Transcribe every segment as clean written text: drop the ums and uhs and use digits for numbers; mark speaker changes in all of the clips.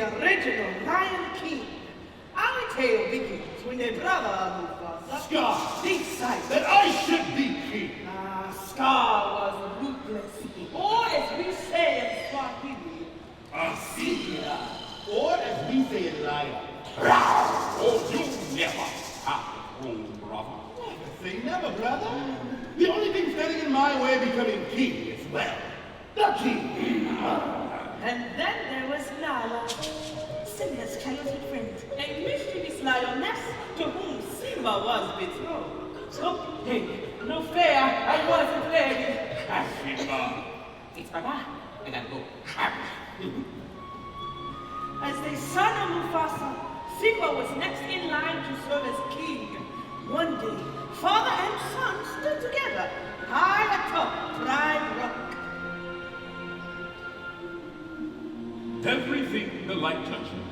Speaker 1: original Lion King. Our tale begins when their brother Mufasa
Speaker 2: Scar
Speaker 1: decided
Speaker 2: that I should be king.
Speaker 1: Scar was ruthless, or as we say in Swahili,
Speaker 2: Asila, or as we say in Lion.
Speaker 3: Oh, you never have to rule, brother.
Speaker 2: Never say never, brother. The only thing standing in my way of becoming king is, well, the king.
Speaker 1: And then there was Nala, Simba's childhood friend, a mischievous lioness to whom Simba was betrothed. Oh, hey, no fair, I wasn't ready.
Speaker 3: Simba.
Speaker 1: It's Baba, I gotta go. As the son of Mufasa, Simba was next in line to serve as king. One day, father and son stood together, high atop Pride Rock.
Speaker 3: Everything the light touches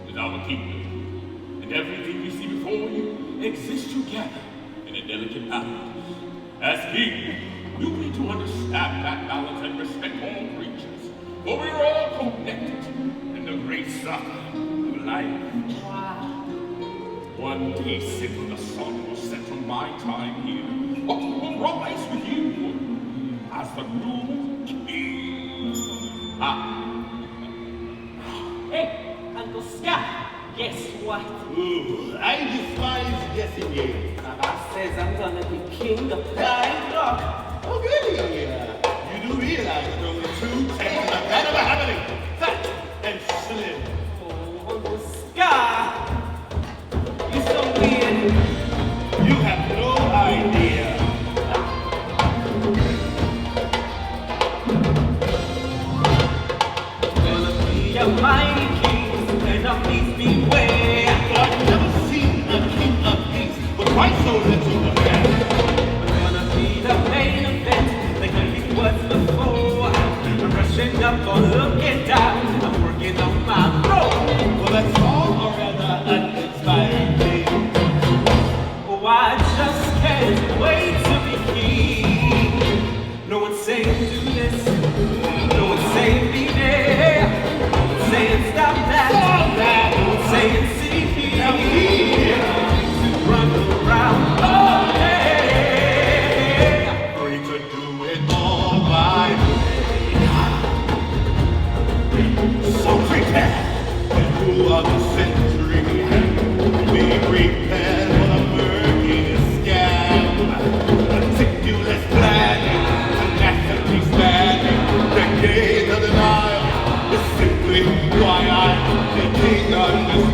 Speaker 3: is our kingdom, and everything you see before you exists together in a delicate balance. As king, you need to understand that balance and respect all creatures, for we are all connected in the great circle of life.
Speaker 1: Wow.
Speaker 3: One day simply the sun will set on my time here, or will rise with you as the new king.
Speaker 1: Hey, Uncle Scott, guess what?
Speaker 2: Ooh, I despise guessing games.
Speaker 1: Baba says I'm gonna be king of Pride Rock.
Speaker 2: Oh, goody. You do realize that only two things are kind of happening. Fat and slim.
Speaker 1: Oh, Uncle Scott, you're so weird.
Speaker 2: You have no idea.
Speaker 1: Gonna be a mighty king, enemies beware.
Speaker 2: I've never seen a king of peace with quite so little affair.
Speaker 1: We're gonna be the main event, like it was before. I'm rushing up or looking down, I'm working on my road.
Speaker 2: Well, that's all or rather uninspiring thing.
Speaker 1: Oh, I just can't wait to be king. No one's saying do this, no one's saying be there, no one's saying stop that, no one's saying see here.
Speaker 2: Now here,
Speaker 1: To run around all day.
Speaker 2: free to do it all my way. So prepare to of the century. Be prepared for the murky scam. Meticulous planning, tenacity spanning, decades of denial is simply why I'm the king of this